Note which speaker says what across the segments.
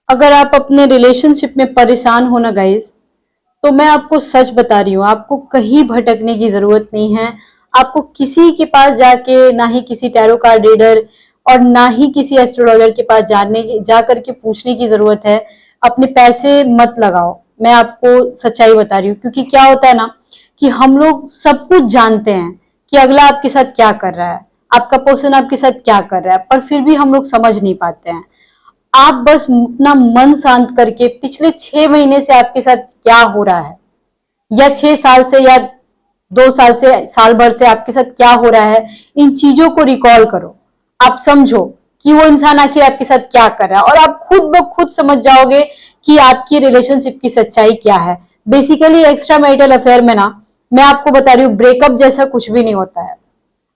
Speaker 1: अगर आप अपने रिलेशनशिप में परेशान हो ना गाइस, तो मैं आपको सच बता रही हूँ, आपको कहीं भटकने की जरूरत नहीं है। आपको किसी के पास जाके, ना ही किसी टैरो कार्ड रीडर और ना ही किसी एस्ट्रोलॉजर के पास जा करके पूछने की जरूरत है। अपने पैसे मत लगाओ, मैं आपको सच्चाई बता रही हूँ। क्योंकि क्या होता है ना कि हम लोग सब कुछ जानते हैं कि अगला आपके साथ क्या कर रहा है, आपका पर्सन आपके साथ क्या कर रहा है, पर फिर भी हम लोग समझ नहीं पाते हैं। आप बस अपना मन शांत करके पिछले 6 महीने से आपके साथ क्या हो रहा है, या 6 साल से, या 2 साल से, साल भर से आपके साथ क्या हो रहा है, इन चीजों को रिकॉल करो। आप समझो कि वो इंसान आखिर आपके साथ क्या कर रहा है, और आप खुद ब खुद समझ जाओगे कि आपकी रिलेशनशिप की सच्चाई क्या है। बेसिकली एक्स्ट्रा मैरिटल अफेयर में ना, मैं आपको बता रही हूँ, ब्रेकअप जैसा कुछ भी नहीं होता है।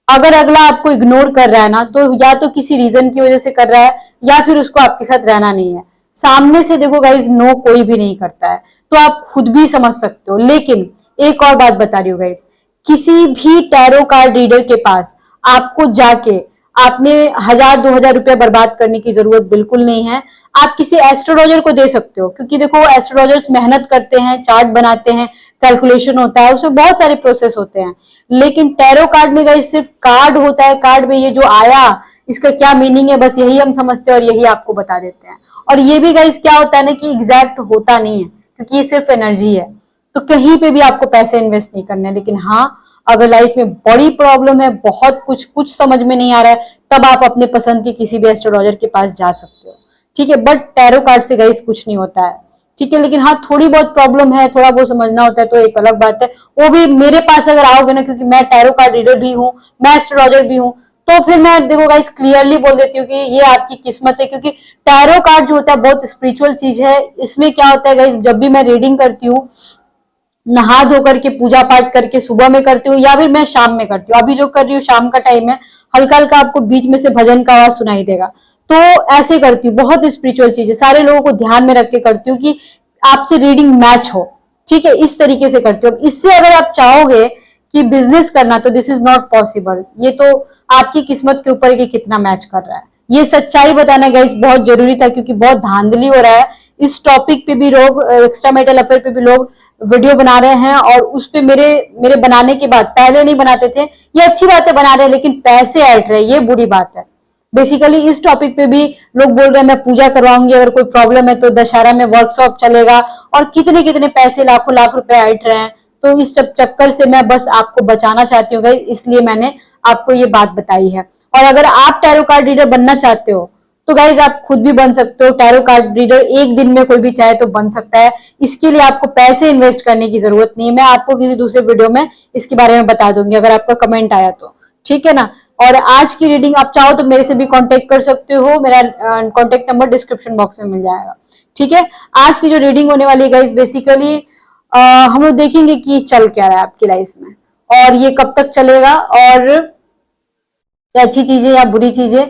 Speaker 1: अगर अगला आपको इग्नोर कर रहा है ना, तो या तो किसी रीजन की वजह से कर रहा है, या फिर उसको आपके साथ रहना नहीं है। सामने से देखो गाइज, नो कोई भी नहीं करता है, तो आप खुद भी समझ सकते हो। लेकिन एक और बात बता रही हूँ गाइज, किसी भी टैरो कार्ड रीडर के पास आपको जाके आपने 1000-2000 रुपया बर्बाद करने की जरूरत बिल्कुल नहीं है। आप किसी एस्ट्रोलॉजर को दे सकते हो, क्योंकि देखो एस्ट्रोलॉजर्स मेहनत करते हैं, चार्ट बनाते हैं, कैलकुलेशन होता है, उसमें बहुत सारे प्रोसेस होते हैं। लेकिन टैरो कार्ड में गाइस सिर्फ कार्ड होता है, कार्ड में ये जो आया इसका क्या मीनिंग है, बस यही हम समझते हैं और यही आपको बता देते हैं। और ये भी गाइस क्या होता है ना कि एग्जैक्ट होता नहीं है, क्योंकि ये सिर्फ एनर्जी है। तो कहीं पे भी आपको पैसे इन्वेस्ट नहीं करने। लेकिन हाँ, अगर लाइफ में बड़ी प्रॉब्लम है, बहुत कुछ समझ में नहीं आ रहा है, तब आप अपने पसंद के किसी भी एस्ट्रोलॉजर के पास जा सकते हो, ठीक है। बट टैरो कार्ड से गाइस कुछ नहीं होता है, ठीक है। लेकिन हाँ, थोड़ी बहुत प्रॉब्लम है, थोड़ा बहुत समझना होता है, तो एक अलग बात है। वो भी मेरे पास अगर आओगे ना, क्योंकि मैं टैरो कार्ड रीडर भी हूँ, मैं एस्ट्रोलॉजर भी हूँ, तो फिर मैं देखो गाइस क्लियरली बोल देती हूँ कि ये आपकी किस्मत है। क्योंकि टैरो कार्ड जो होता है बहुत स्पिरिचुअल चीज है। इसमें क्या होता है गाइस, जब भी मैं रीडिंग करती हूँ, नहा धो करके पूजा पाठ करके सुबह में करती हूँ, या फिर मैं शाम में करती हूँ। अभी जो कर रही हूँ शाम का टाइम है, हल्का हल्का आपको बीच में से भजन का आवाज सुनाई देगा। तो ऐसे करती हूँ, बहुत स्पिरिचुअल चीज है, सारे लोगों को ध्यान में रख के करती हूँ कि आपसे रीडिंग मैच हो, ठीक है। इस तरीके से करती हूँ। इससे अगर आप चाहोगे कि बिजनेस करना, तो दिस इज नॉट पॉसिबल। ये तो आपकी किस्मत के ऊपर है कि कितना मैच कर रहा है। ये सच्चाई बताना गाइस बहुत जरूरी था, क्योंकि बहुत धांधली हो रहा है इस टॉपिक पे भी। लोग एक्स्ट्रा मैरिटल अफेयर पे भी लोग वीडियो बना रहे हैं, और उस पे मेरे बनाने के बाद, पहले नहीं बनाते थे, ये अच्छी बात है बना रहे हैं, लेकिन पैसे ऐड रहे, ये बुरी बात है। बेसिकली इस टॉपिक पे भी लोग बोल रहे हैं मैं पूजा करवाऊंगी, अगर कोई प्रॉब्लम है तो दशहरा में वर्कशॉप चलेगा, और कितने कितने पैसे, लाखों लाख रुपए ऐड रहे हैं। तो इस सब चक्कर से मैं बस आपको बचाना चाहती हूँ, इसलिए मैंने आपको ये बात बताई है। और अगर आप टैरो कार्ड रीडर बनना चाहते हो, तो गाइज आप खुद भी बन सकते हो टैरो कार्ड रीडर। एक दिन में कोई भी चाहे तो बन सकता है। इसके लिए आपको पैसे इन्वेस्ट करने की जरूरत नहीं है। मैं आपको किसी दूसरे वीडियो में इसके बारे में बता दूंगी, अगर आपका कमेंट आया तो, ठीक है ना। और आज की रीडिंग आप चाहो तो मेरे से भी कांटेक्ट कर सकते हो, मेरा कांटेक्ट नंबर डिस्क्रिप्शन बॉक्स में मिल जाएगा, ठीक है। आज की जो रीडिंग होने वाली है गाइज, बेसिकली हम लोग देखेंगे कि चल क्या रहा है आपकी लाइफ में, और ये कब तक चलेगा, और अच्छी चीजें या बुरी चीजें,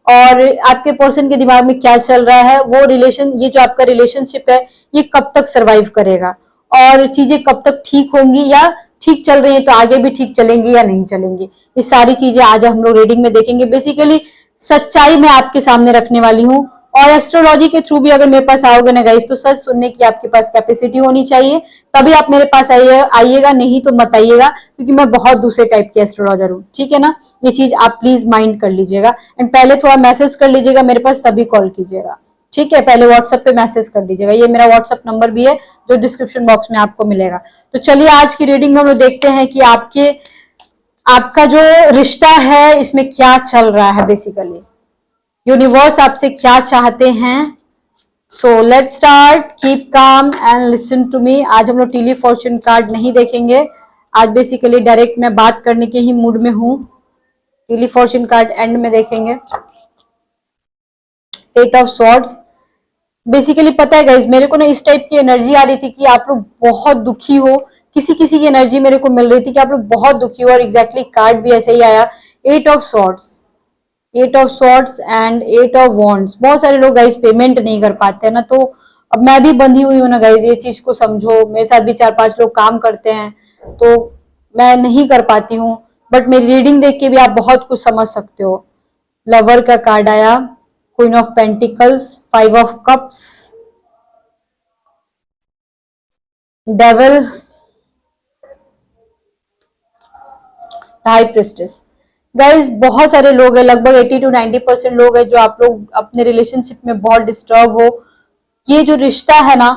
Speaker 1: और आपके पर्सन के दिमाग में क्या चल रहा है, वो रिलेशन, ये जो आपका रिलेशनशिप है, ये कब तक सरवाइव करेगा, और चीजें कब तक ठीक होंगी, या ठीक चल रही है तो आगे भी ठीक चलेंगी या नहीं चलेंगी। ये सारी चीजें आज हम लोग रीडिंग में देखेंगे। बेसिकली सच्चाई मैं आपके सामने रखने वाली हूँ। और एस्ट्रोलॉजी के थ्रू भी अगर मेरे पास आओगे ना गाइस, तो सच सुनने की आपके पास कैपेसिटी होनी चाहिए, तभी आप मेरे पास आइएगा, नहीं तो मत आइएगा, क्योंकि मैं बहुत दूसरे टाइप के एस्ट्रोलॉजर हूँ, ठीक है ना। ये चीज आप प्लीज माइंड कर लीजिएगा। एंड पहले थोड़ा मैसेज कर लीजिएगा मेरे पास, तभी कॉल कीजिएगा, ठीक है। पहले व्हाट्सएप पे मैसेज कर लीजिएगा, ये मेरा व्हाट्सएप नंबर भी है जो डिस्क्रिप्शन बॉक्स में आपको मिलेगा। तो चलिए आज की रीडिंग में हम लोग देखते हैं कि आपका जो रिश्ता है इसमें क्या चल रहा है। बेसिकली यूनिवर्स आपसे क्या चाहते हैं। So let's start. Keep calm and listen to me. आज हम लोग टीली फॉर्चून कार्ड नहीं देखेंगे, आज बेसिकली डायरेक्ट मैं बात करने के ही मूड में हूं। टीली फॉर्चून कार्ड एंड में देखेंगे। 8 ऑफ स्वॉर्ड्स। बेसिकली पता है गाइज, मेरे को ना इस टाइप की एनर्जी आ रही थी कि आप लोग बहुत दुखी हो। किसी किसी की एनर्जी मेरे को मिल रही थी कि आप लोग बहुत दुखी हो, और एग्जैक्टली कार्ड भी ऐसे ही आया, 8 of swords, 8 of swords and 8 of wands. बहुत सारे लोग गाइज पेमेंट नहीं कर पाते हैं ना, तो अब मैं भी बंधी हुई हूँ ना गाइज, ये चीज को समझो। मेरे साथ भी 4-5 लोग काम करते हैं, तो मैं नहीं कर पाती हूँ, बट मेरी रीडिंग देख के भी आप बहुत कुछ समझ सकते हो। लवर का कार्ड आया, queen of pentacles, 5 of cups, devil, high priestess. Guys बहुत सारे लोग हैं, लगभग 80 to 90% लोग हैं जो आप लोग अपने रिलेशनशिप में बहुत डिस्टर्ब हो। ये जो रिश्ता है ना,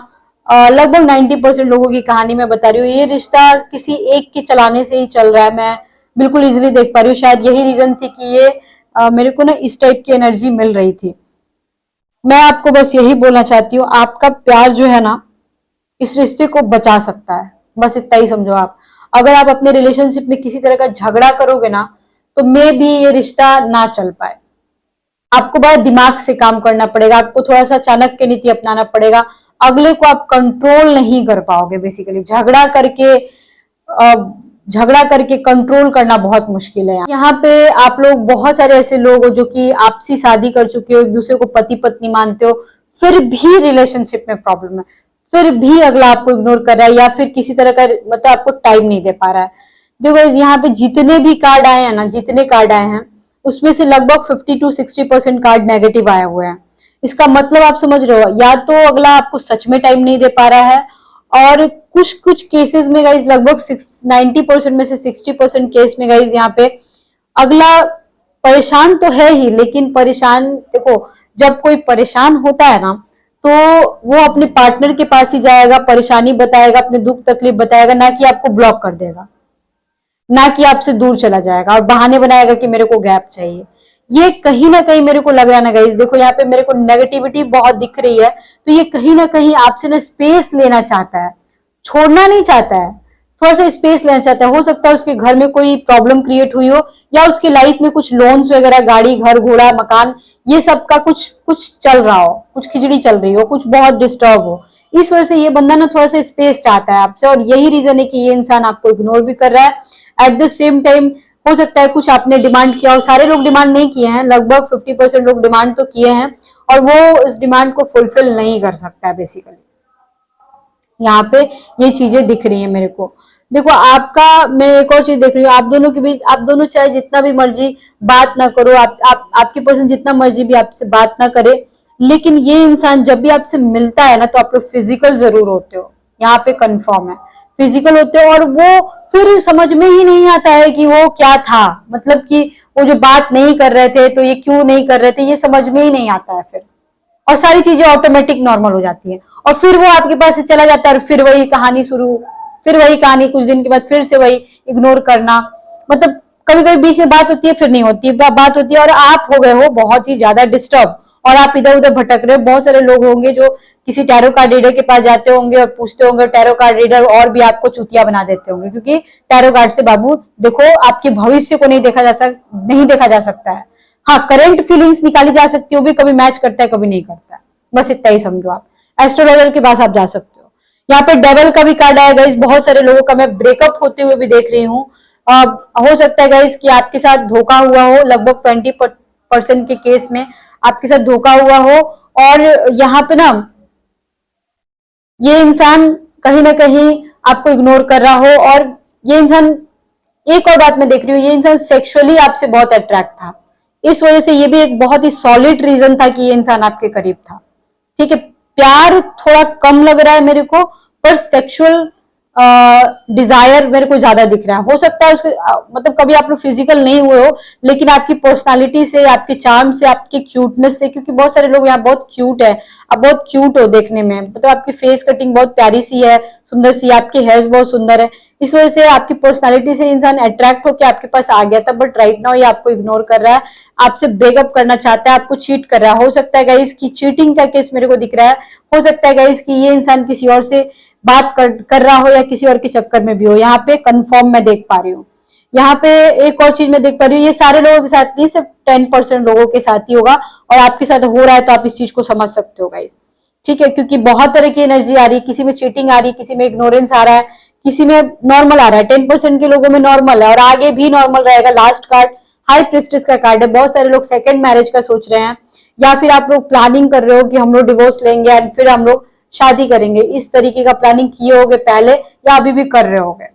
Speaker 1: लगभग 90% लोगों की कहानी मैं बता रही हूँ, ये रिश्ता किसी एक के चलाने से ही चल रहा है। मैं बिल्कुल इजिली देख पा रही हूँ, शायद यही रीजन थी कि ये मेरे को ना इस टाइप की एनर्जी मिल रही थी। मैं आपको बस यही बोलना चाहती हूँ, आपका प्यार जो है ना इस रिश्ते को बचा सकता है, बस इतना ही समझो आप। अगर आप अपने रिलेशनशिप में किसी तरह का झगड़ा करोगे ना, तो मे भी ये रिश्ता ना चल पाए। आपको बहुत दिमाग से काम करना पड़ेगा, आपको थोड़ा सा चाणक्य नीति अपनाना पड़ेगा। अगले को आप कंट्रोल नहीं कर पाओगे। बेसिकली झगड़ा करके कंट्रोल करना बहुत मुश्किल है। यहाँ पे आप लोग बहुत सारे ऐसे लोग हो जो कि आपसी शादी कर चुके हो, एक दूसरे को पति पत्नी मानते हो, फिर भी रिलेशनशिप में प्रॉब्लम है, फिर भी अगला आपको इग्नोर कर रहा है, या फिर किसी तरह का मतलब आपको टाइम नहीं दे पा रहा है। देखो यहाँ पे जितने भी कार्ड आए हैं ना, जितने कार्ड आए हैं उसमें से लगभग 50 to 60% कार्ड नेगेटिव आए हुए हैं। इसका मतलब आप समझ रहे हो, या तो अगला आपको सच में टाइम नहीं दे पा रहा है, और कुछ कुछ केसेस में गाइज लगभग 90% में से 60% केस में गाइज यहाँ पे अगला परेशान तो है ही, लेकिन परेशान देखो, जब कोई परेशान होता है ना तो वो अपने पार्टनर के पास ही जाएगा, परेशानी बताएगा, अपने दुख तकलीफ बताएगा, ना कि आपको ब्लॉक कर देगा, ना कि आपसे दूर चला जाएगा और बहाने बनाएगा कि मेरे को गैप चाहिए। ये कहीं ना कहीं मेरे को लग रहा है ना गाइस, देखो यहाँ पे मेरे को नेगेटिविटी बहुत दिख रही है, तो ये कहीं ना कहीं आपसे ना स्पेस लेना चाहता है, छोड़ना नहीं चाहता है, थोड़ा सा स्पेस लेना चाहता है। हो सकता है उसके घर में कोई प्रॉब्लम क्रिएट हुई हो, या उसकी लाइफ में कुछ लोन्स वगैरह, गाड़ी, घर, घोड़ा, मकान, ये सब का कुछ कुछ चल रहा हो, कुछ खिचड़ी चल रही हो, कुछ बहुत डिस्टर्ब हो। इस वजह से ये बंदा ना थोड़ा सा स्पेस चाहता है आपसे, और यही रीजन है कि ये इंसान आपको इग्नोर भी कर रहा है। एट द सेम टाइम हो सकता है कुछ आपने डिमांड किया हो, सारे लोग डिमांड नहीं किए हैं, लगभग 50% लोग डिमांड तो किए हैं, और वो इस डिमांड को फुलफिल नहीं कर सकता है। बेसिकली यहाँ पे ये चीजें दिख रही है मेरे को। देखो आपका, मैं एक और चीज देख रही हूँ, आप दोनों के बीच, आप दोनों चाहे जितना भी मर्जी बात ना करो, आपकी पर्सन जितना मर्जी भी आपसे बात ना करे, लेकिन ये इंसान जब भी आपसे मिलता है ना, तो आप लोग फिजिकल जरूर होते हो, यहाँ पे कंफर्म है, फिजिकल होते हो। और वो फिर समझ में ही नहीं आता है कि वो क्या था, मतलब कि वो जो बात नहीं कर रहे थे तो ये क्यों नहीं कर रहे थे, ये समझ में ही नहीं आता है फिर, और सारी चीजें ऑटोमेटिक नॉर्मल हो जाती है, और फिर वो आपके पास से चला जाता है, और फिर वही कहानी शुरू, फिर वही कहानी, कुछ दिन के बाद फिर से वही इग्नोर करना। मतलब कभी कभी बीच में बात होती है, फिर नहीं होती है, बात होती है, और आप हो गए हो बहुत ही ज्यादा डिस्टर्ब, और आप इधर उधर भटक रहे हो। बहुत सारे लोग होंगे जो किसी टैरो कार्ड रीडर के पास जाते होंगे और पूछते होंगे, टैरो कार्ड रीडर और भी आपको चुतिया बना देते होंगे, क्योंकि टैरो कार्ड से बाबू देखो आपके भविष्य को नहीं देखा जा सकता है। हाँ, करंट फीलिंग्स निकाली जा सकती है, भी कभी मैच करता है, कभी नहीं करता है, बस इतना ही समझो आप। एस्ट्रोलॉजर के पास आप जा सकते हो। यहाँ पे डेविल का भी कार्ड आया गाइस, बहुत सारे लोगों का मैं ब्रेकअप होते हुए भी देख रही हूँ। हो सकता है गाइस कि आपके साथ धोखा हुआ हो, लगभग 20% के केस में आपके साथ धोखा हुआ हो, और यहाँ पे ना ये इंसान कहीं ना कहीं आपको इग्नोर कर रहा हो, और ये इंसान, एक और बात मैं देख रही हूँ, ये इंसान सेक्सुअली आपसे बहुत अट्रैक्ट था, इस वजह से ये भी एक बहुत ही सॉलिड रीजन था कि ये इंसान आपके करीब था। ठीक है, प्यार थोड़ा कम लग रहा है मेरे को, पर सेक्सुअल डिजायर मेरे को ज्यादा दिख रहा है। हो सकता है उसके मतलब कभी आप लोग फिजिकल नहीं हुए हो, लेकिन आपकी पर्सनालिटी से, आपके चार्म से, आपके क्यूटनेस से, क्योंकि बहुत सारे लोग यहाँ बहुत क्यूट है, आप बहुत क्यूट हो देखने में, मतलब आपकी फेस कटिंग बहुत प्यारी सी है, सुंदर सी, आपके हेयर्स बहुत सुंदर है, इस वजह से आपकी पर्सनालिटी से इंसान अट्रैक्ट होकर आपके पास आ गया था। बट राइट नाउ ये आपको इग्नोर कर रहा है, आपसे ब्रेकअप करना चाहता है, आपको चीट कर रहा है। हो सकता है गाइस कि चीटिंग का केस मेरे को दिख रहा है, हो सकता है गाइस कि ये इंसान किसी और से बात कर रहा हो, या किसी और के चक्कर में भी हो, यहाँ पे कंफर्म मैं देख पा रही हूँ। यहाँ पे एक और चीज मैं देख पा रही हूँ, ये सारे लोगों के साथ नहीं, सिर्फ 10% लोगों के साथ ही होगा, और आपके साथ हो रहा है तो आप इस चीज को समझ सकते हो गाइस। ठीक है, क्योंकि बहुत तरह की एनर्जी आ रही है, किसी में चीटिंग आ रही है, किसी में इग्नोरेंस आ रहा है, किसी में नॉर्मल आ रहा है। 10% के लोगों में नॉर्मल है, और आगे भी नॉर्मल रहेगा। लास्ट कार्ड हाई प्रिस्टेस का कार्ड है। बहुत सारे लोग सेकंड मैरिज का सोच रहे हैं, या फिर आप लोग प्लानिंग कर रहे हो कि हम लोग डिवोर्स लेंगे एंड फिर हम लोग शादी करेंगे, इस तरीके का प्लानिंग किए होगे पहले, या अभी भी कर रहे होगे।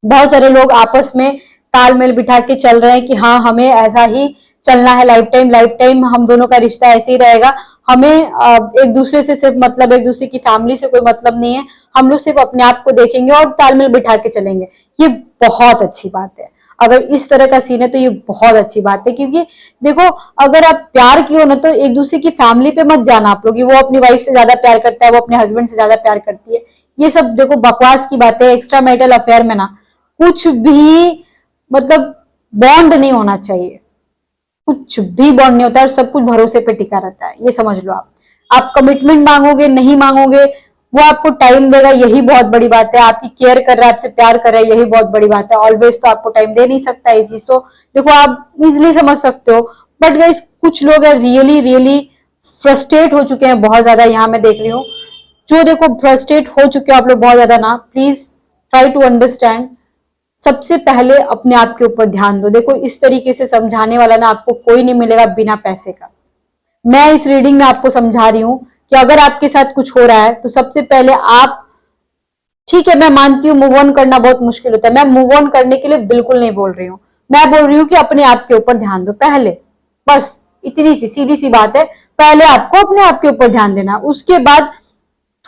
Speaker 1: बहुत सारे लोग आपस में तालमेल बिठा के चल रहे हैं कि हाँ हमें ऐसा ही चलना है लाइफ टाइम हम दोनों का रिश्ता ऐसे ही रहेगा, हमें एक दूसरे से सिर्फ मतलब, एक दूसरे की फैमिली से कोई मतलब नहीं है, हम लोग सिर्फ अपने आप को देखेंगे और तालमेल बिठा के चलेंगे। ये बहुत अच्छी बात है। अगर इस तरह का सीन है तो ये बहुत अच्छी बात है, क्योंकि देखो अगर आप प्यार की हो ना तो एक दूसरे की फैमिली पे मत जाना आप लोग कि वो अपनी वाइफ से ज्यादा प्यार करता है, वो अपने हस्बैंड से ज्यादा प्यार करती है। ये सब देखो बकवास की बात है। एक्स्ट्रा मैरिटल अफेयर में ना कुछ भी मतलब बॉन्ड नहीं होना चाहिए, कुछ भी बॉन्ड नहीं होता है और सब कुछ भरोसे पे टिका रहता है, ये समझ लो। आप कमिटमेंट मांगोगे नहीं मांगोगे, वो आपको टाइम देगा, यही बहुत बड़ी बात है। आपकी केयर कर रहा है, आपसे प्यार कर रहा है, यही बहुत बड़ी बात है। ऑलवेज तो आपको टाइम दे नहीं सकता ये चीज, तो देखो आप इजिली समझ सकते हो। बट गाइस कुछ लोग है रियली रियली फ्रस्ट्रेट हो चुके हैं बहुत ज्यादा, यहाँ मैं देख रही हूँ। जो देखो फ्रस्ट्रेट हो चुके हो आप लोग बहुत ज्यादा ना, प्लीज ट्राई टू अंडरस्टैंड। सबसे पहले अपने आप के ऊपर ध्यान दो। देखो इस तरीके से समझाने वाला ना आपको कोई नहीं मिलेगा बिना पैसे का। मैं इस रीडिंग में आपको समझा रही हूं कि अगर आपके साथ कुछ हो रहा है तो सबसे पहले आप, ठीक है मैं मानती हूँ मूव ऑन करना बहुत मुश्किल होता है, मैं मूव ऑन करने के लिए बिल्कुल नहीं बोल रही हूँ, मैं बोल रही हूँ कि अपने आप के ऊपर ध्यान दो पहले। बस इतनी सी सीधी सी बात है, पहले आपको अपने आप के ऊपर ध्यान देना। उसके बाद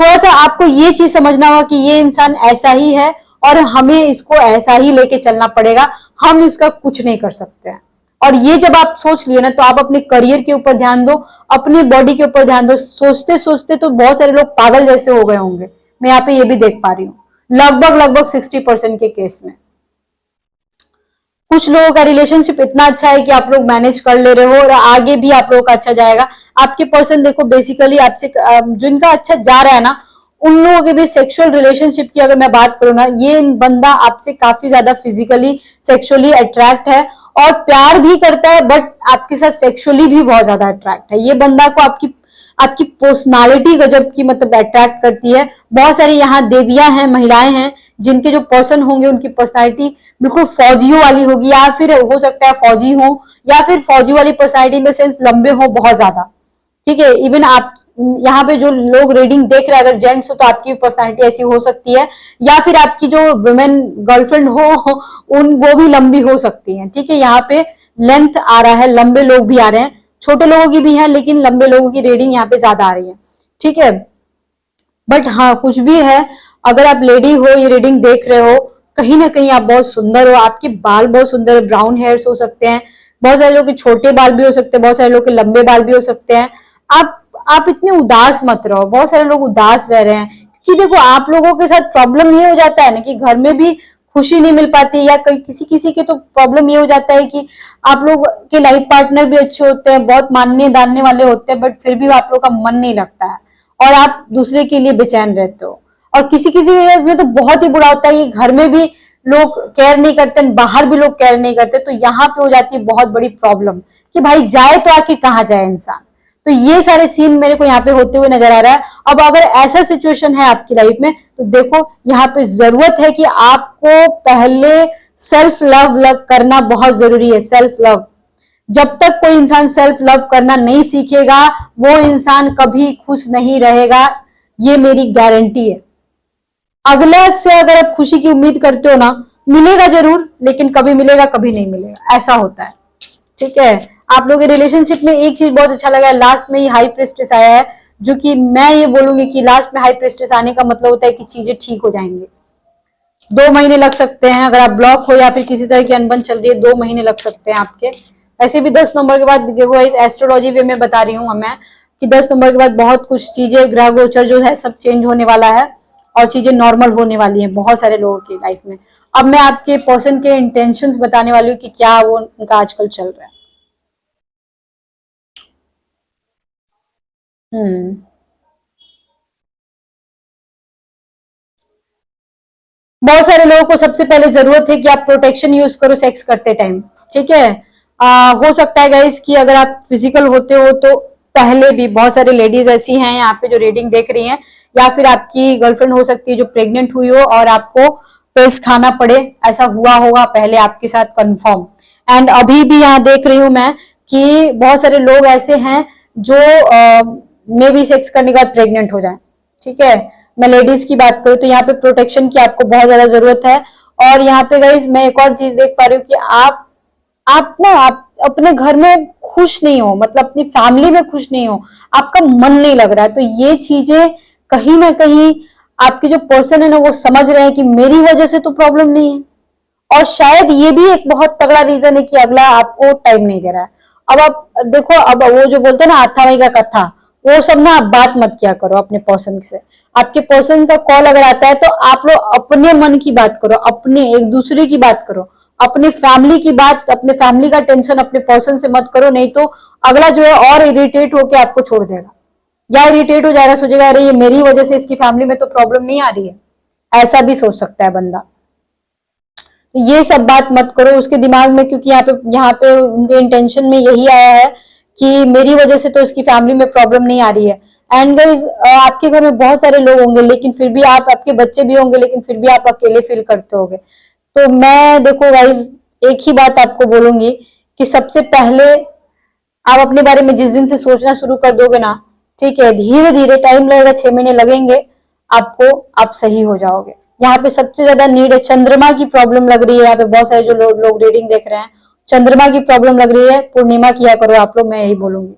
Speaker 1: थोड़ा सा आपको ये चीज समझना होगा कि ये इंसान ऐसा ही है और हमें इसको ऐसा ही लेके चलना पड़ेगा, हम इसका कुछ नहीं कर सकते हैं। और ये जब आप सोच लिए ना तो आप अपने करियर के ऊपर ध्यान दो, अपनी बॉडी के ऊपर ध्यान दो। सोचते सोचते तो बहुत सारे लोग पागल जैसे हो गए होंगे, मैं यहाँ पे ये भी देख पा रही हूँ लगभग 60% के केस में। कुछ लोगों का रिलेशनशिप इतना अच्छा है कि आप लोग मैनेज कर ले रहे हो और आगे भी आप लोगों का अच्छा जाएगा। आपके पर्सन देखो बेसिकली आपसे जिनका अच्छा जा रहा है ना, उन लोगों के भी सेक्सुअल रिलेशनशिप की अगर मैं बात करूँ ना, ये बंदा आपसे काफी ज्यादा फिजिकली सेक्सुअली अट्रैक्ट है और प्यार भी करता है, बट आपके साथ सेक्सुअली भी बहुत ज्यादा अट्रैक्ट है। ये बंदा को आपकी आपकी पर्सनालिटी गजब की मतलब अट्रैक्ट करती है। बहुत सारी यहाँ देवियां हैं, महिलाएं हैं जिनके जो पर्सन होंगे उनकी पर्सनालिटी बिल्कुल फौजियों वाली होगी, या फिर हो सकता है फौजी हो, या फिर फौजी वाली पर्सनालिटी इन द सेंस लंबे हो बहुत ज्यादा। ठीक है, इवन आप यहाँ पे जो लोग रीडिंग देख रहे हैं अगर जेंट्स हो तो आपकी पर्सनालिटी ऐसी हो सकती है, या फिर आपकी जो वुमेन गर्लफ्रेंड हो उन वो भी लंबी हो सकती है। ठीक है, यहाँ पे लेंथ आ रहा है, लंबे लोग भी आ रहे हैं, छोटे लोगों की भी है लेकिन लंबे लोगों की रीडिंग यहाँ पे ज्यादा आ रही है। ठीक है, बट हाँ कुछ भी है, अगर आप लेडी हो ये रीडिंग देख रहे हो, कहीं ना कहीं आप बहुत सुंदर हो, आपके बाल बहुत सुंदर है, ब्राउन हेयर्स हो सकते हैं, बहुत सारे लोग के छोटे बाल भी हो सकते हैं, बहुत सारे लोग के लंबे बाल भी हो सकते हैं। आप इतने उदास मत रहो, बहुत सारे लोग उदास रह रहे हैं क्योंकि देखो आप लोगों के साथ प्रॉब्लम ये हो जाता है ना कि घर में भी खुशी नहीं मिल पाती, या कई किसी किसी के तो प्रॉब्लम ये हो जाता है कि आप लोग के लाइफ पार्टनर भी अच्छे होते हैं, बहुत मानने दानने वाले होते हैं, बट फिर भी आप लोग का मन नहीं लगता है और आप दूसरे के लिए बेचैन रहते हो। और किसी किसी केस में तो बहुत ही बुरा होता है कि घर में भी लोग केयर नहीं करते, बाहर भी लोग केयर नहीं करते, तो यहाँ पे हो जाती है बहुत बड़ी प्रॉब्लम कि भाई जाए तो आखिर कहाँ जाए इंसान। तो ये सारे सीन मेरे को यहाँ पे होते हुए नजर आ रहा है। अब अगर ऐसा सिचुएशन है आपकी लाइफ में तो देखो यहाँ पे जरूरत है कि आपको पहले सेल्फ लव करना बहुत जरूरी है। सेल्फ लव, जब तक कोई इंसान सेल्फ लव करना नहीं सीखेगा वो इंसान कभी खुश नहीं रहेगा, ये मेरी गारंटी है। अगला से अगर आप खुशी की उम्मीद करते हो ना, मिलेगा जरूर लेकिन कभी मिलेगा कभी नहीं मिलेगा, ऐसा होता है। ठीक है, आप लोगों के रिलेशनशिप में एक चीज बहुत अच्छा लगा है, लास्ट में ही हाई प्रेस्टेस आया है, जो कि मैं ये बोलूंगी कि लास्ट में हाई प्रेस्टेस आने का मतलब होता है कि चीजें ठीक हो जाएंगी। 2 महीने लग सकते हैं, अगर आप ब्लॉक हो या फिर किसी तरह की अनबन चल रही है 2 महीने लग सकते हैं आपके। ऐसे भी 10 नंबर के बाद देखो एस्ट्रोलॉजी वे में बता रही हूँ मैं कि 10 नंबर के बाद बहुत कुछ चीजें ग्रह गोचर जो है सब चेंज होने वाला है और चीजें नॉर्मल होने वाली हैं बहुत सारे लोगों की लाइफ में। अब मैं आपके पर्सन के इंटेंशंस बताने वाली हूँ कि क्या वो उनका आजकल चल रहा है। हम्म, बहुत सारे लोगों को सबसे पहले जरूरत है कि आप प्रोटेक्शन यूज करो सेक्स करते टाइम। ठीक है, हो सकता है गाइस कि अगर आप फिजिकल होते हो तो पहले भी बहुत सारी लेडीज ऐसी हैं यहाँ पे जो रीडिंग देख रही हैं, या फिर आपकी गर्लफ्रेंड हो सकती है जो प्रेग्नेंट हुई हो और आपको पेस खाना पड़े, ऐसा हुआ होगा पहले आपके साथ कंफर्म। एंड अभी भी यहाँ देख रही हूं मैं कि बहुत सारे लोग ऐसे हैं जो मे बी सेक्स करने के बाद प्रेग्नेंट हो जाए। ठीक है, मैं लेडीज की बात करूं तो यहाँ पे प्रोटेक्शन की आपको बहुत ज्यादा जरूरत है। और यहाँ पे गाइज मैं एक और चीज देख पा रही हूँ कि आप आप अपने घर में खुश नहीं हो, मतलब अपनी फैमिली में खुश नहीं हो, आपका मन नहीं लग रहा है, तो ये चीजें कहीं ना कहीं आपके जो पर्सन है ना वो समझ रहे हैं कि मेरी वजह से तो प्रॉब्लम नहीं है। और शायद ये भी एक बहुत तगड़ा रीजन है कि अगला आपको टाइम नहीं दे रहा है। अब आप देखो, अब वो जो बोलते हैं ना आथा मई का कथा, वो सब ना आप बात मत किया करो अपने पर्सन से। आपके पर्सन का कॉल अगर आता है तो आप लोग अपने मन की बात करो, अपने एक दूसरे की बात करो, अपने फैमिली की बात, अपने फैमिली का टेंशन अपने पर्सन से मत करो, नहीं तो अगला जो है और इरिटेट होकर आपको छोड़ देगा, या इरिटेट हो जाएगा, सोचेगा अरे ये मेरी वजह से इसकी फैमिली में तो प्रॉब्लम नहीं आ रही है, ऐसा भी सोच सकता है बंदा। ये सब बात मत करो उसके दिमाग में, क्योंकि यहाँ पे उनके इंटेंशन में यही आया है कि मेरी वजह से तो इसकी फैमिली में प्रॉब्लम नहीं आ रही है। एंड गाइस, आपके घर में बहुत सारे लोग होंगे लेकिन फिर भी आपके बच्चे भी होंगे लेकिन फिर भी आप अकेले फील करते होगे। तो मैं देखो गाइस, एक ही बात आपको बोलूंगी कि सबसे पहले आप अपने बारे में जिस दिन से सोचना शुरू कर दोगे ना, ठीक है, धीरे धीरे टाइम लगेगा, 6 महीने लगेंगे आपको, आप सही हो जाओगे। यहाँ पे सबसे ज्यादा नीड है, चंद्रमा की प्रॉब्लम लग रही है, यहाँ पे बहुत सारे जो लोग रीडिंग देख रहे हैं, चंद्रमा की प्रॉब्लम लग रही है, पूर्णिमा किया करो आप लोग, मैं यही बोलूंगी।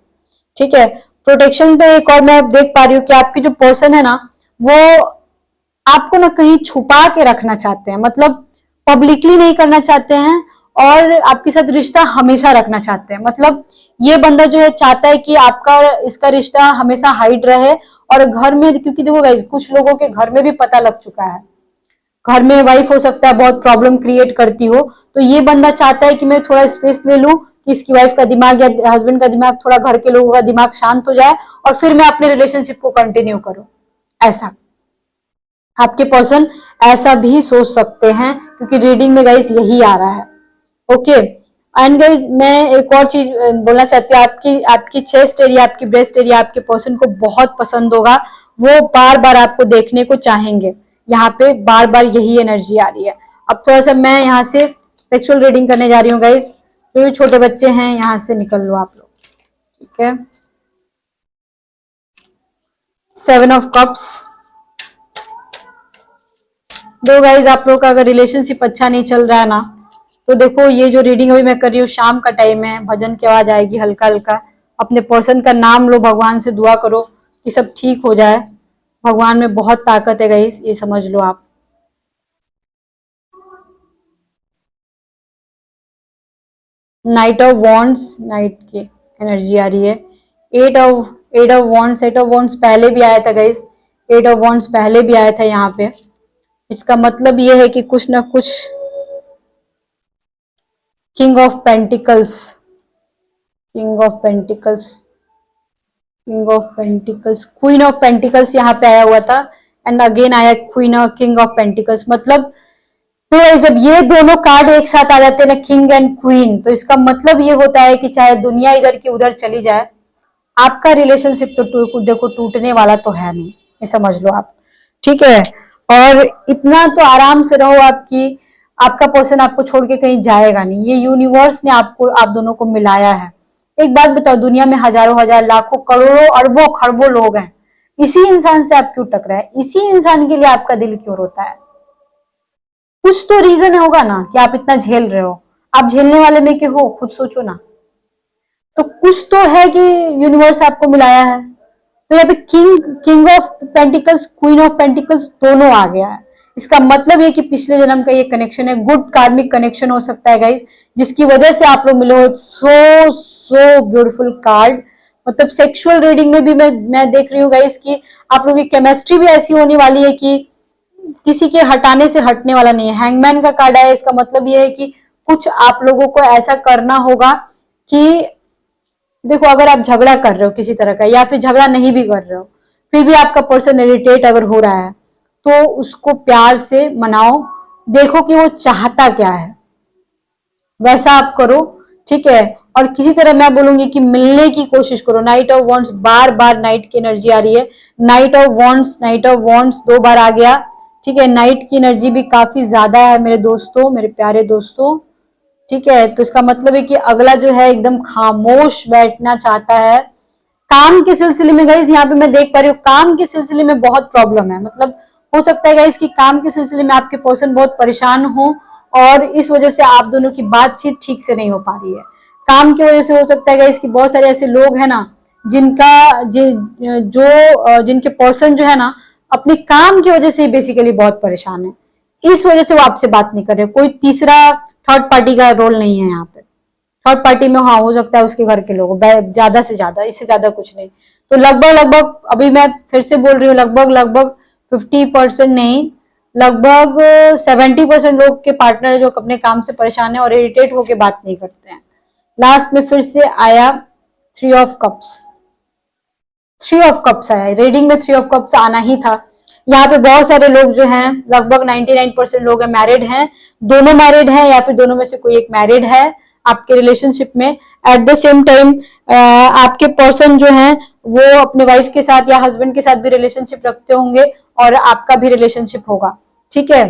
Speaker 1: ठीक है, प्रोटेक्शन पे एक और मैं देख पा रही हूँ कि आपकी जो पर्सन है ना वो आपको ना कहीं छुपा के रखना चाहते हैं, मतलब पब्लिकली नहीं करना चाहते हैं, और आपके साथ रिश्ता हमेशा रखना चाहते हैं। मतलब ये बंदा जो है चाहता है कि आपका इसका रिश्ता हमेशा हाइड रहे, और घर में, क्योंकि देखो गाइस कुछ लोगों के घर में भी पता लग चुका है, घर में वाइफ हो सकता है बहुत प्रॉब्लम क्रिएट करती हो, तो ये बंदा चाहता है कि मैं थोड़ा स्पेस ले लूं कि इसकी वाइफ का दिमाग या हस्बैंड का दिमाग, थोड़ा घर के लोगों का दिमाग शांत हो जाए, और फिर मैं अपने रिलेशनशिप को कंटिन्यू करूं। ऐसा आपके पर्सन ऐसा भी सोच सकते हैं, क्योंकि रीडिंग में गाइस यही आ रहा है। ओके, एंड गाइस मैं एक और चीज बोलना चाहती हूँ, आपकी आपकी चेस्ट एरिया, आपकी ब्रेस्ट एरिया आपके पर्सन को बहुत पसंद होगा, वो बार बार आपको देखने को चाहेंगे, यहाँ पे बार बार यही एनर्जी आ रही है। अब थोड़ा सा मैं यहाँ से सेक्सुअल रीडिंग करने जा रही हूँ गाइस, जो भी छोटे बच्चे हैं यहाँ से निकल लो आप लोग। ठीक है, 7 ऑफ कप्स। दो गाइज, आप लोग का अगर रिलेशनशिप अच्छा नहीं चल रहा है ना, तो देखो ये जो रीडिंग अभी मैं कर रही हूँ, शाम का टाइम है, भजन की आवाज आएगी हल्का हल्का, अपने पर्सन का नाम लो, भगवान से दुआ करो कि सब ठीक हो जाए। भगवान में बहुत ताकत है गाइस, ये समझ लो आप। नाइट ऑफ वॉन्ड्स, नाइट की एनर्जी आ रही है। एट ऑफ वॉन्ड्स पहले भी आया था गाइस, 8 ऑफ वॉन्ड्स पहले भी आया था यहाँ पे। इसका मतलब ये है कि कुछ ना कुछ, king of pentacles, king of pentacles, king of pentacles, queen of pentacles यहाँ पे आया हुआ था, एंड अगेन आया क्वीन और किंग ऑफ पेंटिकल्स। मतलब तो जब ये दोनों कार्ड एक साथ आ जाते हैं ना, किंग एंड क्वीन, तो इसका मतलब ये होता है कि चाहे दुनिया इधर की उधर चली जाए, आपका रिलेशनशिप तो देखो टूटने वाला तो है नहीं, ये समझ लो आप। ठीक है, और इतना तो आराम से रहो आपकी, आपका पर्सन आपको छोड़ के कहीं जाएगा नहीं, ये यूनिवर्स ने आपको, आप दोनों को मिलाया है। एक बात बताओ, दुनिया में हजारों हजार लाखों करोड़ों अरबों खरबों लोग हैं, इसी इंसान से आप क्यों टकराए, इसी इंसान के लिए आपका दिल क्यों रोता है? कुछ तो रीजन होगा ना कि आप इतना झेल रहे हो, आप झेलने वाले में के हो, खुद सोचो ना। तो कुछ तो है कि यूनिवर्स आपको मिलाया है। तो यहाँ पे king of pentacles, queen of pentacles दोनों आ गया है। इसका मतलब ये कि पिछले जन्म का ये कनेक्शन है, गुड कार्मिक कनेक्शन हो सकता है गाइस, जिसकी वजह से आप लोग मिले हो। So beautiful card. मतलब सेक्सुअल रीडिंग में भी मैं देख रही हूँ गाइस कि आप लोगों की केमिस्ट्री भी ऐसी होने वाली है कि किसी के हटाने से हटने वाला नहीं है। हैंगमैन का कार्ड है, इसका मतलब ये है कि कुछ आप लोगों को ऐसा करना होगा कि देखो, अगर आप झगड़ा कर रहे हो किसी तरह का, या फिर झगड़ा नहीं भी कर रहे हो, फिर भी आपका पर्सन इरिटेट अगर हो रहा है, तो उसको प्यार से मनाओ, देखो कि वो चाहता क्या है, वैसा आप करो। ठीक है, और किसी तरह मैं बोलूंगी कि मिलने की कोशिश करो। Night of wands, bar bar night की एनर्जी आ रही है, night of wands, night of wands 2 बार आ गया। ठीक है, नाइट की एनर्जी भी काफी ज्यादा है मेरे दोस्तों, मेरे प्यारे दोस्तों। ठीक है, तो इसका मतलब है कि अगला जो है एकदम खामोश बैठना चाहता है। काम के सिलसिले में गाइस, यहाँ पे मैं देख पा रही हूँ काम के सिलसिले में बहुत प्रॉब्लम है। मतलब हो सकता है गाइस कि काम के सिलसिले में आपके पर्सन बहुत परेशान हो, और इस वजह से आप दोनों की बातचीत ठीक से नहीं हो पा रही है। काम की वजह से हो सकता है इसकी बहुत सारे ऐसे लोग हैं ना जिनका जिनके पर्सन जो है ना अपने काम की वजह से बेसिकली बहुत परेशान है, इस वजह से वो आपसे बात नहीं कर रहे। कोई तीसरा थर्ड पार्टी का रोल नहीं है यहाँ पे। थर्ड पार्टी में हाँ हो सकता है उसके घर के लोग, ज्यादा से ज्यादा, इससे ज्यादा कुछ नहीं। तो लगभग अभी मैं फिर से बोल रही हूँ, लगभग 50% नहीं, लगभग 70% लोग के पार्टनर जो अपने काम से परेशान है और इरिटेट होके बात नहीं करते हैं। लास्ट में फिर से आया 3 ऑफ कप्स। 3 ऑफ कप्स आया रीडिंग में, 3 ऑफ कप्स आना ही था। यहाँ पे बहुत सारे लोग जो हैं, लगभग 99% लोग हैं मैरिड हैं, दोनों मैरिड हैं या फिर दोनों में से कोई एक मैरिड है आपके रिलेशनशिप में। एट द सेम टाइम आपके पर्सन जो हैं वो अपने वाइफ के साथ या हस्बैंड के साथ भी रिलेशनशिप रखते होंगे और आपका भी रिलेशनशिप होगा, ठीक है।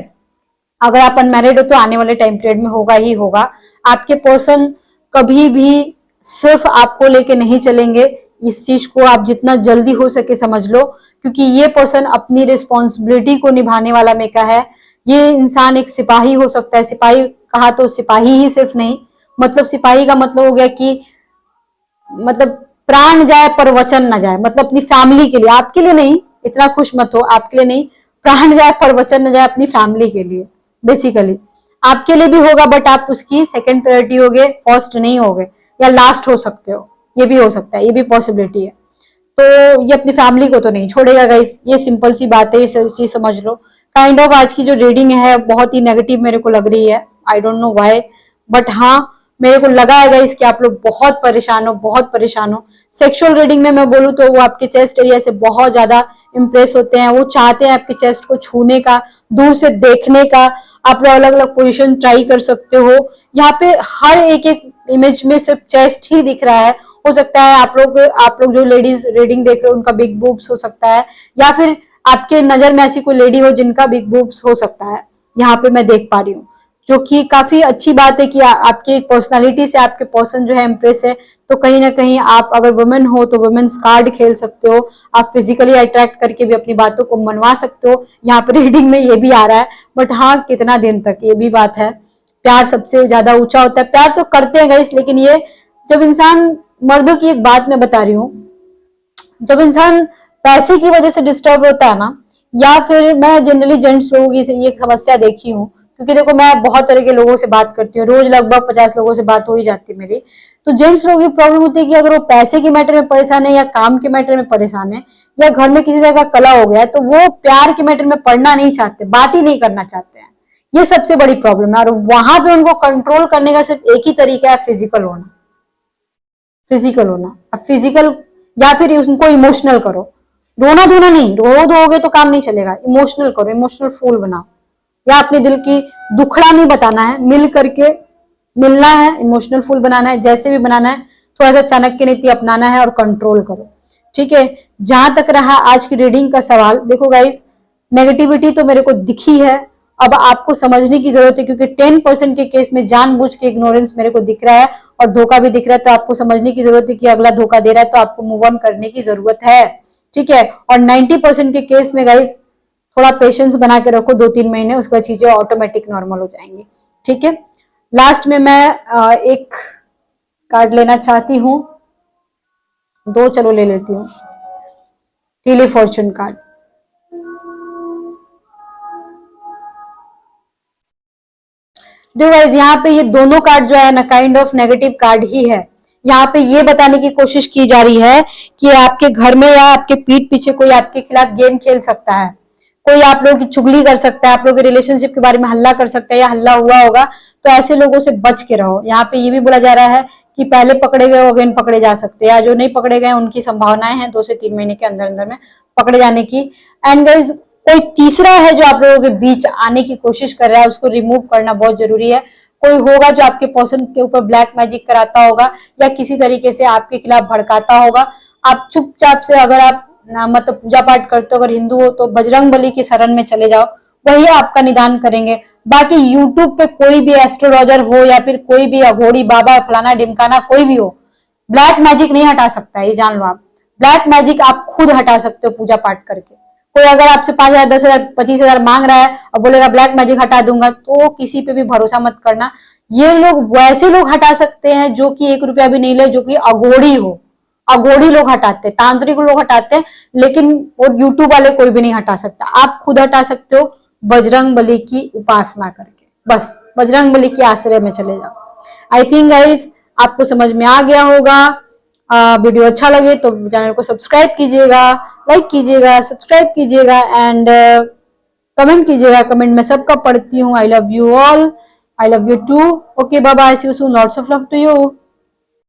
Speaker 1: अगर आप अनमैरिड हो तो आने वाले टाइम पीरियड में होगा ही होगा। आपके पर्सन कभी भी सिर्फ आपको लेके नहीं चलेंगे, इस चीज को आप जितना जल्दी हो सके समझ लो, क्योंकि ये पर्सन अपनी रिस्पॉन्सिबिलिटी को निभाने वाला मेका है। ये इंसान एक सिपाही हो सकता है, सिपाही कहा तो सिपाही ही सिर्फ नहीं, मतलब सिपाही का मतलब हो गया कि मतलब प्राण जाए पर वचन न जाए, मतलब अपनी फैमिली के लिए, आपके लिए नहीं, इतना खुश मत हो, आपके लिए नहीं, प्राण जाए पर वचन न जाए, अपनी फैमिली के लिए। बेसिकली आपके लिए भी होगा बट आप उसकी सेकंड प्रायोरिटी होगे, फर्स्ट नहीं होगे, या लास्ट हो सकते हो, ये भी हो सकता है, ये भी पॉसिबिलिटी है। तो ये अपनी फैमिली को तो नहीं छोड़ेगा गाइस, ये सिंपल सी बात है, ये चीज समझ लो। काइंड ऑफ आज की जो रीडिंग है बहुत ही नेगेटिव मेरे को लग रही है, I don't know why, but हाँ मेरे को लगा है गाइस कि आप लोग बहुत परेशान हो, बहुत परेशान हो। सेक्सुअल रीडिंग में मैं बोलूँ तो वो आपके चेस्ट एरिया से बहुत ज्यादा इंप्रेस होते हैं, वो चाहते हैं आपके चेस्ट को छूने का, दूर से देखने का। आप लोग अलग अलग पोजीशन ट्राई कर सकते हो, यहाँ पे हर एक एक इमेज में सिर्फ चेस्ट ही दिख रहा है। हो सकता है आप लोग जो लेडीज रीडिंग देख रहे हो उनका बिग बूब्स हो सकता है, या फिर आपके नजर में ऐसी कोई लेडी हो जिनका बिग बूब्स हो सकता है, यहाँ पे मैं देख पा रही हूँ, जो कि काफी अच्छी बात है कि आपकी पर्सनालिटी से आपके पर्सन जो है इम्प्रेस है। तो कहीं ना कहीं आप अगर वुमेन हो तो वुमेन्स कार्ड खेल सकते हो, आप फिजिकली अट्रैक्ट करके भी अपनी बातों को मनवा सकते हो, यहाँ पर रीडिंग में ये भी आ रहा है। बट हाँ कितना दिन तक, ये भी बात है। प्यार सबसे ज्यादा ऊंचा होता है, प्यार तो करते हैं गाइस, लेकिन ये जब इंसान, मर्दों की एक बात मैं बता रही हूँ, जब इंसान पैसे की वजह से डिस्टर्ब होता है ना, या फिर मैं जनरली जेंट्स लोगों की ये समस्या देखी हूँ, क्योंकि देखो मैं बहुत तरह के लोगों से बात करती हूँ, रोज लगभग 50 लोगों से बात हो ही जाती है मेरी। तो जेंट्स लोगों की प्रॉब्लम होती है कि अगर वो पैसे के मैटर में परेशान है या काम के मैटर में परेशान है या घर में किसी तरह का कला हो गया है, तो वो प्यार के मैटर में पढ़ना नहीं चाहते, बात ही नहीं करना चाहते हैं। ये सबसे बड़ी प्रॉब्लम है, और वहां पे उनको कंट्रोल करने का सिर्फ एक ही तरीका है, फिजिकल होना। फिजिकल होना, अब फिजिकल या फिर उनको इमोशनल करो, रोना धोना नहीं, रो दोगे तो काम नहीं चलेगा, इमोशनल करो, इमोशनल फूल बनाओ, या अपने दिल की दुखड़ा नहीं बताना है, मिल करके मिलना है, इमोशनल फूल बनाना है, जैसे भी बनाना है, थोड़ा सा चाणक्य नीति अपनाना है और कंट्रोल करो, ठीक है। जहां तक रहा आज की रीडिंग का सवाल, देखो गाइस नेगेटिविटी तो मेरे को दिखी है, अब आपको समझने की जरूरत है, क्योंकि 10% के केस में जानबूझ के इग्नोरेंस मेरे को दिख रहा है और धोखा भी दिख रहा है, तो आपको समझने की जरूरत है कि अगला धोखा दे रहा है तो आपको मूव ऑन करने की जरूरत है, ठीक है। और 90% के केस में गाइस थोड़ा पेशेंस बना के रखो, 2-3 महीने, उसके बाद चीजें ऑटोमेटिक नॉर्मल हो जाएंगी, ठीक है। लास्ट में मैं एक कार्ड लेना चाहती हूं, 2 चलो ले लेती हूँ, हीली फॉर्चून कार्ड। देखो गाइस यहाँ पे ये दोनों कार्ड जो है ना काइंड ऑफ नेगेटिव कार्ड ही है। यहाँ पे ये बताने की कोशिश की जा रही है कि आपके घर में या आपके पीठ पीछे कोई आपके खिलाफ गेम खेल सकता है, कोई आप लोगों की चुगली कर सकता है, आप लोगों के रिलेशनशिप के बारे में हल्ला कर सकता है या हल्ला हुआ होगा, तो ऐसे लोगों से बच के रहो। यहाँ पे ये भी बोला जा रहा है कि पहले पकड़े गए अगेन पकड़े जा सकते हैं, या जो नहीं पकड़े गए उनकी संभावनाएं हैं 2 से 3 महीने के अंदर अंदर में पकड़े जाने की। एंड गाइस कोई तीसरा है जो आप लोगों के बीच आने की कोशिश कर रहा है, उसको रिमूव करना बहुत जरूरी है। कोई होगा जो आपके पर्सन के ऊपर ब्लैक मैजिक कराता होगा या किसी तरीके से आपके खिलाफ भड़काता होगा। आप चुपचाप से, अगर आप मतलब पूजा पाठ करते हो, अगर हिंदू हो तो बजरंग बली की शरण में चले जाओ, वही आपका निदान करेंगे। बाकी यूट्यूब पे कोई भी एस्ट्रोलॉजर हो या फिर कोई भी अघोड़ी बाबा फलाना ढिमकाना कोई भी हो, ब्लैक मैजिक नहीं हटा सकता है, ये जान लो आप। ब्लैक मैजिक आप खुद हटा सकते हो पूजा पाठ करके, कोई अगर आपसे 5,000, 10,000, 25,000 मांग रहा है और बोलेगा ब्लैक मैजिक हटा दूंगा, तो किसी पे भी भरोसा मत करना। ये लोग वैसे लोग हटा सकते हैं जो कि 1 रुपया भी नहीं ले, जो कि अघोड़ी हो। अघोड़ी लोग हटाते हैं, तांत्रिक लोग हटाते हैं, लेकिन वो यूट्यूब वाले कोई भी नहीं हटा सकता। आप खुद हटा सकते हो बजरंग बली की उपासना करके। बस बजरंग बली के आश्रय में चले जाओ। आई थिंक गाइज आपको समझ में आ गया होगा। वीडियो अच्छा लगे तो चैनल को सब्सक्राइब कीजिएगा, लाइक कीजिएगा, सब्सक्राइब कीजिएगा एंड कमेंट कीजिएगा। कमेंट में सबका पढ़ती हूँ। I love you all, I love you too. Okay bye bye, see you soon, lots of love to you.